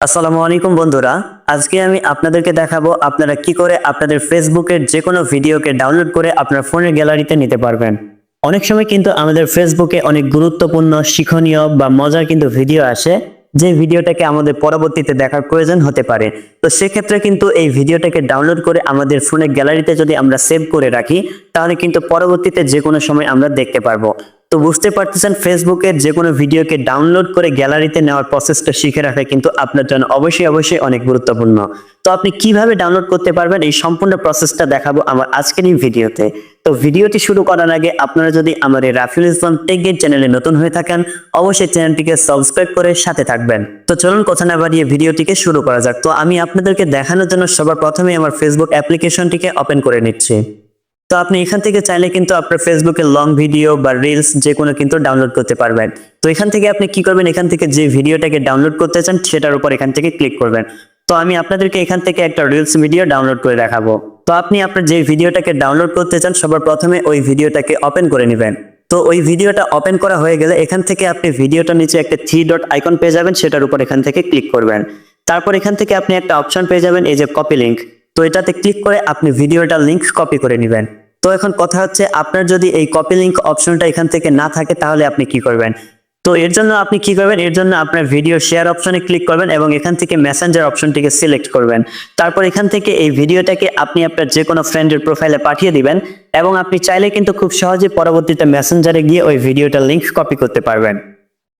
আসসালামু আলাইকুম বন্ধুরা। আজকে আমি আপনাদেরকে দেখাবো আপনারা কি করে আপনাদের ফেসবুকের যে কোনো ভিডিওকে ডাউনলোড করে আপনার ফোনের গ্যালারিতে নিতে পারবেন। অনেক সময় কিন্তু আমাদের ফেসবুকে অনেক গুরুত্বপূর্ণ, শিক্ষণীয় বা মজার কিন্তু ভিডিও আসে, যে ভিডিওটাকে আমাদের পরবর্তীতে দেখার প্রয়োজন হতে পারে। তো সেক্ষেত্রে কিন্তু এই ভিডিওটাকে ডাউনলোড করে আমাদের ফোনের গ্যালারিতে যদি আমরা সেভ করে রাখি, তাহলে কিন্তু পরবর্তীতে যে কোনো সময় আমরা দেখতে পারবো। তো বুঝতে পারতেছেন, ফেসবুকের যে কোনো ভিডিওকে ডাউনলোড করে গ্যালারিতে নেওয়ার প্রসেসটা শিখে রাখা কিন্তু আপনার জন্য অবশ্যই অনেক গুরুত্বপূর্ণ। তো আপনি কিভাবে ডাউনলোড করতে পারবেন এই সম্পূর্ণ প্রসেসটা দেখাবো আমার আজকের এই ভিডিওতে। তো ভিডিওটি শুরু করার আগে আপনারা যদি আমার এই রাফিউল ইসলাম টেক গাইড চ্যানেলে নতুন হয়ে থাকেন, অবশ্যই চ্যানেলটিকে সাবস্ক্রাইব করে সাথে থাকবেন। তো চলুন কথা না বাড়িয়ে ভিডিওটিকে শুরু করা যাক। তো আমি আপনাদেরকে দেখানোর জন্য সবার প্রথমে আমার ফেসবুক অ্যাপ্লিকেশনটিকে ওপেন করে নিচ্ছি। তো আপনি এখান থেকে চাইলে কিন্তু আপনার ফেসবুকে লং ভিডিও বা রিলস যে কোনো কিন্তু ডাউনলোড করতে পারবেন। তো এখান থেকে আপনি কি করবেন, এখান থেকে যে ভিডিওটাকে ডাউনলোড করতে চান সেটার উপর এখান থেকে ক্লিক করবেন। তো আমি আপনাদেরকে এখান থেকে একটা রিলস ভিডিও ডাউনলোড করে দেখাবো। তো আপনি আপনার যে ভিডিওটাকে ডাউনলোড করতে চান সবার প্রথমে ওই ভিডিওটাকে ওপেন করে নেবেন। তো ওই ভিডিওটা ওপেন করা হয়ে গেলে এখান থেকে আপনি ভিডিওটার নিচে একটা থ্রি ডট আইকন পেয়ে যাবেন, সেটার উপর এখান থেকে ক্লিক করবেন। তারপর এখান থেকে আপনি একটা অপশন পেয়ে যাবেন, এই যে কপি লিংক। তো এটাতে ক্লিক করে আপনি ভিডিওটার লিংক কপি করে নেবেন। তো এখন কথা হচ্ছে, আপনার যদি এই কপি লিংক অপশনটা এখান থেকে না থাকে তাহলে আপনি কি করবেন। তো এর জন্য আপনি কি করবেন, এর জন্য আপনার ভিডিও শেয়ার অপশনে ক্লিক করবেন এবং এখান থেকে মেসেঞ্জার অপশনটিকে সিলেক্ট করবেন। তারপর এখান থেকে এই ভিডিওটাকে আপনি আপনার যে কোনো ফ্রেন্ডের প্রোফাইলে পাঠিয়ে দিবেন এবং আপনি চাইলে কিন্তু খুব সহজে পরবর্তীতে মেসেঞ্জারে গিয়ে ওই ভিডিওটার লিংক কপি করতে পারবেন।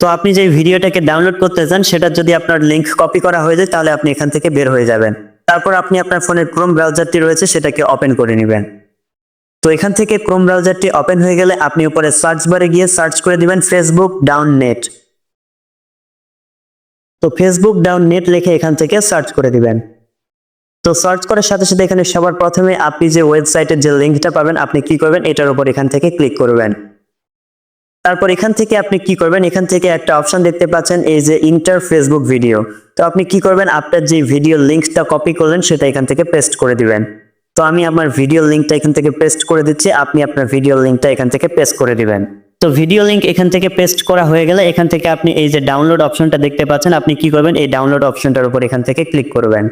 তো আপনি যে ভিডিওটাকে ডাউনলোড করতে চান সেটা যদি আপনার লিংক কপি করা হয়ে যায় তাহলে আপনি এখান থেকে বের হয়ে যাবেন। তারপর আপনি আপনার ফোনের ক্রোম ব্রাউজারটি রয়েছে সেটাকে ওপেন করে নেবেন। তো এখান থেকে ক্রোম ব্রাউজারটি ওপেন হয়ে গেলে আপনি উপরে সার্চ বারে গিয়ে সার্চ করে দিবেন ফেসবুক ডাউন নেট। তো ফেসবুক ডাউন নেট লিখে এখান থেকে সার্চ করে দিবেন। তো সার্চ করার সাথে সাথে এখানে সবার প্রথমে আপনি যে ওয়েবসাইটের যে লিংকটা পাবেন আপনি কি করবেন, এটার উপর এখান থেকে ক্লিক করবেন। তারপর এখান থেকে আপনি কি করবেন, এখান থেকে একটা অপশন দেখতে পাচ্ছেন, এই যে ইন্টার ফেসবুক ভিডিও। তো আপনি কি করবেন, আপনার যে ভিডিও লিংকটা কপি করলেন সেটা এখান থেকে পেস্ট করে দিবেন। তো আমি আমার ভিডিও লিংকটা এখান থেকে পেস্ট করে দিচ্ছি, আপনি আপনার ভিডিও লিংকটা এখান থেকে পেস্ট করে দিবেন। তো ভিডিও লিংক এখান থেকে পেস্ট করা হয়ে গেলে এখান থেকে আপনি এই যে ডাউনলোড অপশনটা দেখতে পাচ্ছেন, আপনি কি করবেন, এই ডাউনলোড অপশনটার উপর এখান থেকে ক্লিক করবেন।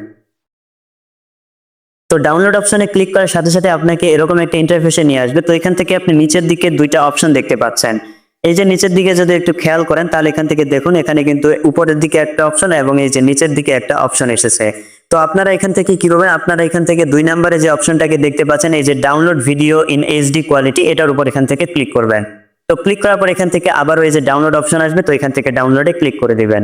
তো ডাউনলোড অপশনে ক্লিক করার সাথে সাথে আপনাকে এরকম একটা ইন্টারফেসে নিয়ে আসবে। তো এখান থেকে আপনি নিচের দিকে দুইটা অপশন দেখতে পাচ্ছেন। এই যে নিচের দিকে যদি একটু খেয়াল করেন তাহলে এখান থেকে দেখুন, এখানে কিন্তু উপরের দিকে একটা অপশন এবং এই যে নিচের দিকে একটা অপশন এসেছে। তো আপনারা এখান থেকে কি করবেন, আপনারা এখান থেকে 2 নম্বরে যে অপশনটাকে দেখতে পাচ্ছেন, এই যে download video in HD quality, এটার উপর এখান থেকে ক্লিক করবেন। তো ক্লিক করার পর এখান থেকে আবারও এই যে ডাউনলোড অপশন আসবে, তো এখান থেকে ডাউনলোডে ক্লিক করে দিবেন।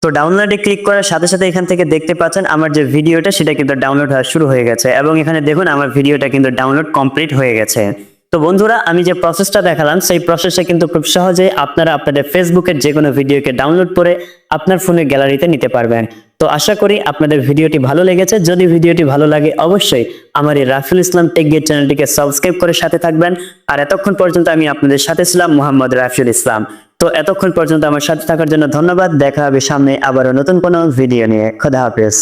তো ডাউনলোডে ক্লিক করার সাথে সাথে এখান থেকে দেখতে পাচ্ছেন আমার যে ভিডিওটা সেটা কিন্তু ডাউনলোড হওয়া শুরু হয়ে গেছে এবং এখানে দেখুন আমার ভিডিওটা কিন্তু ডাউনলোড কমপ্লিট হয়ে গেছে। তো বন্ধুরা, আমি যে প্রসেসটা দেখালাম সেই প্রসেসে কিন্তু খুব সহজেই আপনারা আপনাদের ফেসবুকের যে কোনো ভিডিওকে ডাউনলোড করে আপনার ফোনের গ্যালারিতে নিতে পারবেন। তো আশা করি আপনাদের ভিডিওটি ভালো লেগেছে। যদি ভিডিওটি ভালো লাগে অবশ্যই আমার এই রাফিউল ইসলাম টেক গাইড চ্যানেলটিকে সাবস্ক্রাইব করে সাথে থাকবেন। আর এতক্ষণ পর্যন্ত আমি আপনাদের সাথে ছিলাম মোহাম্মদ রাফিউল ইসলাম। তো এতক্ষণ পর্যন্ত আমার সাথে থাকার জন্য ধন্যবাদ। দেখা হবে সামনে আবারও নতুন কোনো ভিডিও নিয়ে। খোদা হাফেজ।